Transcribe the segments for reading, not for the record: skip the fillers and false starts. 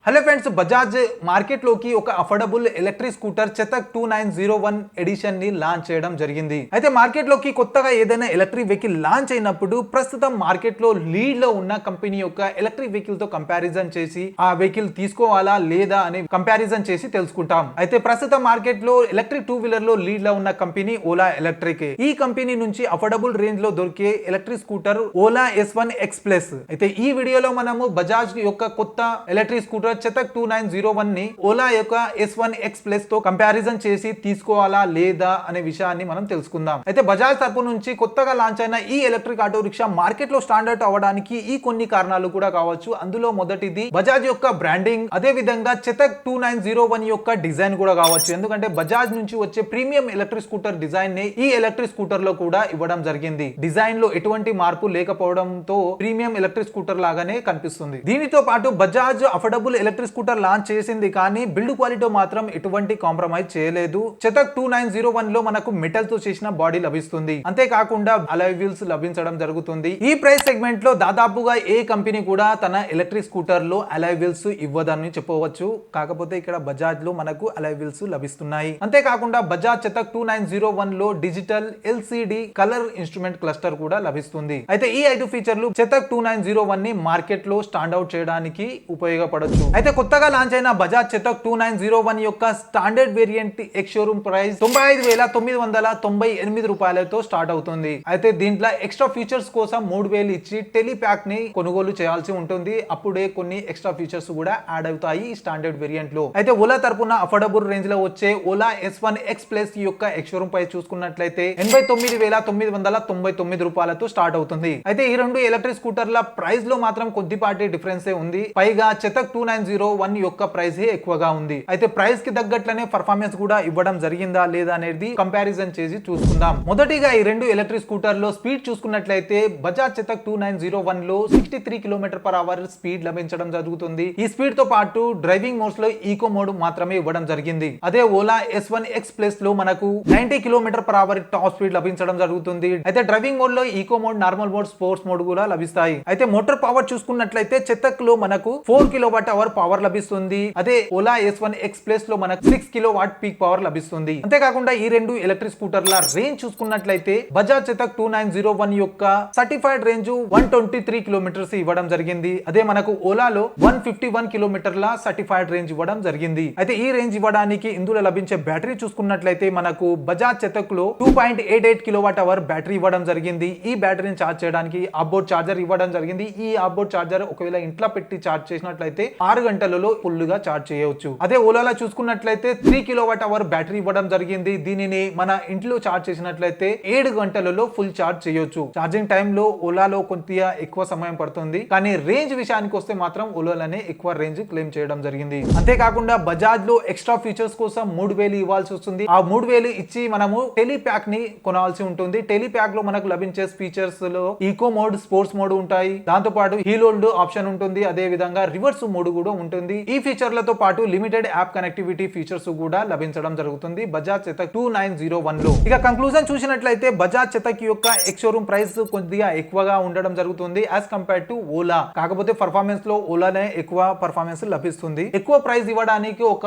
Hello friends, Bajaj మార్కెట్లోకి ఒక affordable electric scooter చెతక్ 2901 edition ని లాంచ్ చేయడం జరిగింది. అయితే మార్కెట్లోకి కొత్తగా ఏదైనా ఎలక్ట్రిక్ వెహికల్ లాంచ్ అయినప్పుడు ప్రస్తుతం మార్కెట్లో లీడ్ లో ఉన్న కంపెనీ యొక్క ఎలక్ట్రిక్ వెహికల్ తో కంపారిజన్ చేసి ఆ వెహికల్ తీసుకోవాలా లేదా అనే కంపారిజన్ చేసి తెలుసుకుంటాం. అయితే ప్రస్తుతం మార్కెట్ లో ఎలక్ట్రిక్ టూ వీలర్ లో లీడ్ లో ఉన్న కంపెనీ ఓలా ఎలక్ట్రిక్. ఈ కంపెనీ నుంచి అఫోర్డబుల్ రేంజ్ లో దొరికే electric scooter Ola S1 X Plus. అయితే ఈ వీడియోలో మనము బజాజ్ యొక్క కొత్త ఎలక్ట్రిక్ స్కూటర్ చెతక్ 2901 ని ఓలా యొక్క S1 X Plus తో కంపారిజన్ చేసి తీసుకోవాలా లేదా అనే విషయాన్ని మనం తెలుసుకుందాం. అయితే బజాజ్ తరపు నుంచి కొత్తగా లాంచ్ అయిన ఈ ఎలక్ట్రిక్ ఆటో రిక్షా మార్కెట్ లో స్టాండర్డ్ అవ్వడానికి ఈ కొన్ని కారణాలు కూడా కావచ్చు. అందులో మొదటిది బజాజ్ యొక్క బ్రాండింగ్, అదే విధంగా చెతక్ 2901 యొక్క డిజైన్ కూడా కావచ్చు. ఎందుకంటే బజాజ్ నుంచి వచ్చే ప్రీమియం ఎలక్ట్రిక్ స్కూటర్ డిజైన్ ని ఈ ఎలక్ట్రిక్ స్కూటర్ లో కూడా ఇవ్వడం జరిగింది. డిజైన్ లో ఎటువంటి మార్పు లేకపోవడంతో ప్రీమియం ఎలక్ట్రిక్ స్కూటర్ లాగానే కనిపిస్తుంది. దీనితో పాటు Bajaj affordable electric scooter launch చేసింది, కానీ బిల్డ్ క్వాలిటీ మాత్రం ఎటువంటి కాంప్రమైజ్ చేయలేదు. చెతక్ 2901 లో మనకు మెటల్ తో చేసిన బాడీ లభిస్తుంది. అంతేకాకుండా అలాయ్ వీల్స్ లభించడం జరుగుతుంది. ఈ ప్రైస్ సెగ్మెంట్ లో దాదాపుగా ఏ కంపెనీ కూడా తన ఎలక్ట్రిక్ స్కూటర్ లో అలాయ్ వీల్స్ ఇవ్వదని చెప్పవచ్చు. కాకపోతే ఇక్కడ బజాజ్ లో మనకు అలాయ్ వీల్స్ లభిస్తున్నాయి. అంతేకాకుండా బజాజ్ చెతక్ 2901 లో digital LCD colour instrument cluster కూడా లభిస్తుంది. అయితే ఈ 5 ఫీచర్లు చెతక్ 2901 ని మార్కెట్ లో స్టాండ్ అవుట్ చేయడానికి ఉపయోగపడొచ్చు. అయితే కొత్తగా లాంచ్ అయిన బజాజ్ చెతక్ 2901 యొక్క standard variant ex showroom price 95,998 రూపాయలతో స్టార్ట్ అవుతుంది. అయితే దీంట్లో ఎక్స్ట్రా ఫీచర్స్ కోసం 3000 ఇచ్చి టెలిప్యాక్ ని కొనుగోలు చేయాల్సి ఉంటుంది. అప్పుడే కొన్ని ఎక్స్ట్రా ఫీచర్స్ కూడా యాడ్ అవుతాయి ఈ స్టాండర్డ్ వేరియంట్ లో. అయితే ఓలా తరపున అఫోర్డబుల్ రేంజ్ లో వచ్చే ఓలా S1 X Plus యొక్క ఎక్స్ షోరూమ్ ప్రైస్ చూసుకున్నట్లయితే 89,999 రూపాయలతో స్టార్ట్ అవుతుంది. అయితే ఈ రెండు ఎలక్ట్రిక్ స్కూటర్ల ప్రైస్ లో మాత్రం కొద్దిపాటి డిఫరెన్స్ ఉంది. పైగా చెతక్ 2901 యొక్క ప్రైస్ ఎక్కువగా ఉంది. అయితే ప్రైస్ కి తగ్గట్లనే పర్ఫార్మెన్స్ కూడా ఇవ్వడం జరిగిందా లేదా అనేది కంపారిజన్ చేసి చూసుకుందాం. మొదటిగా ఈ రెండు ఎలక్ట్రిక్ స్కూటర్ లో స్పీడ్ చూసుకున్నట్లయితే బజాజ్ చెతక్ 2901 లో 63 km/h స్పీడ్ లభించడం జరుగుతుంది. ఈ స్పీడ్ తో పాటు డ్రైవింగ్ మోడ్స్ లో ఈకో మోడ్ మాత్రమే ఇవ్వడం జరిగింది. అదే ఓలా S1 X Plus లో మనకు 90 km/h టాప్ స్పీడ్ లభించడం జరుగుతుంది. అయితే డ్రైవింగ్ మోడ్ లో eco mode, normal mode, sports mode కూడా లభిస్తాయి. అయితే మోటార్ పవర్ చూసుకున్నట్లయితే చెతక్ లో మనకు 4 kWh పవర్ లభిస్తుంది. అదే ఓలా S1 X Plus లో మనకు 6 kW పీక్ పవర్ లభిస్తుంది. అంతేకాకుండా ఈ రెండు ఎలక్ట్రిక్ స్కూటర్ల రేంజ్ చూసుకున్నట్లయితే బజాజ్ చెతక్ 2901 యొక్క సర్టిఫైడ్ రేంజ్ 123 కిలోమీటర్స్ ఇవ్వడం జరిగింది. అదే మనకు ఓలాలో 151 కిలోమీటర్ల సర్టిఫైడ్ రేంజ్ ఇవ్వడం జరిగింది. అయితే ఈ రేంజ్ ఇవ్వడానికి ఇందులో లభించే బ్యాటరీ చూసుకున్నట్లయితే మనకు బజాజ్ చెతక్ లో 2.88 kWh బ్యాటరీ ఇవ్వడం జరిగింది. ఈ బ్యాటరీని ఛార్జ్ చేయడానికి ఆఫ్బోర్డ్ ఛార్జర్ ఇవ్వడం జరిగింది. ఈ ఆఫ్బోర్డ్ ఛార్జర్ ఒకవేళ ఇంట్లో పెట్టి ఛార్జ్ చేసినట్లయితే 6 గంటలలో ఫుల్ గా ఛార్జ్ చేయవచ్చు. అదే ఓలాలో చూసుకున్నట్లయితే 3 kWh బ్యాటరీ ఇవ్వడం జరిగింది. దీనిని మన ఇంట్లో ఛార్జ్ చేసినట్లయితే 7 గంటలలో ఫుల్ ఛార్జ్ చేయొచ్చు. ఛార్జింగ్ టైమ్ లో ఓలాలో కొద్దిగా ఎక్కువ సమయం పడుతుంది, కానీ రేంజ్ విషయానికి వస్తే మాత్రం ఓలాలోనే ఎక్కువ రేంజ్ క్లెయిమ్ చేయడం జరిగింది. అంతేకాకుండా బజాజ్ లో ఎక్స్ట్రా ఫీచర్స్ కోసం 3000 ఇవ్వాల్సి వస్తుంది. ఆ 3000 ఇచ్చి మనము టెలిప్యాక్ ని కొనాల్సి ఉంటుంది. టెలిప్యాక్ లో మనకు లభించే ఫీచర్స్ లో ఈకో మోడ్, స్పోర్ట్స్ మోడ్ ఉంటాయి. దాంతో పాటు హీల్ హోల్డ్ ఆప్షన్ ఉంటుంది. అదే విధంగా రివర్స్ మోడ్ కూడా ఉంటుంది. ఈ ఫీచర్లతో పాటు లిమిటెడ్ యాప్ కనెక్టివిటీ ఫీచర్స్ కూడా లభించడం జరుగుతుంది బజాజ్ చెతక్ 2901 లో. ఇక కంక్లూజన్ చూసినట్లయితే బజాజ్ చెతక్ యొక్క ఎక్స్ షోరూమ్ ప్రైస్ కొద్దిగా ఎక్కువగా ఉండడం జరుగుతుంది యాజ్ కంపేర్ టు ఓలా. కాకపోతే పర్ఫార్మెన్స్ లో ఓలానే ఎక్కువ పర్ఫార్మెన్స్ లభిస్తుంది. ఎక్కువ ప్రైస్ ఇవ్వడానికి ఒక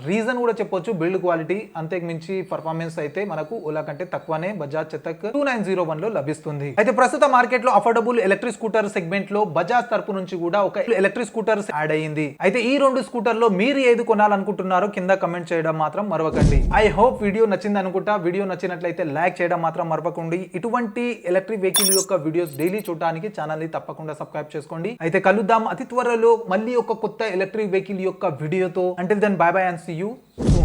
రీజన్ కూడా చెప్పొచ్చు, బిల్డ్ క్వాలిటీ. అంతకు మించి పర్ఫార్మెన్స్ అయితే మనకు ఓలా కంటే తక్కువనే బజాజ్ చెతక్ 2901 లో లభిస్తుంది. అయితే ప్రస్తుత మార్కెట్ లో అఫోర్డబుల్ ఎలక్ట్రిక్ స్కూటర్ సెగ్మెంట్ లో బజాజ్ తరపు నుంచి కూడా ఒక ఎలక్ట్రిక్ స్కూటర్ యాడ్ అయ్యింది. అయితే ఈ రెండు స్కూటర్ లో మీరు ఏది కొనాలనుకుంటున్నారో కింద కమెంట్ చేయడం మాత్రం మరవకండి. ఐ హోప్ వీడియో నచ్చింది అనుకుంటా. వీడియో నచ్చినట్లయితే లైక్ చేయడం మాత్రం మరవకండి. ఇటువంటి ఎలక్ట్రిక్ వెహికల్ యొక్క వీడియోస్ డైలీ చూడడానికి ఛానల్ ని తప్పకుండా సబ్స్క్రైబ్ చేసుకోండి. అయితే కలుద్దాం అతి త్వరలో మళ్ళీ ఒక కొత్త ఎలక్ట్రిక్ వెహికల్ యొక్క వీడియోతో. Until then bye bye and see you soon.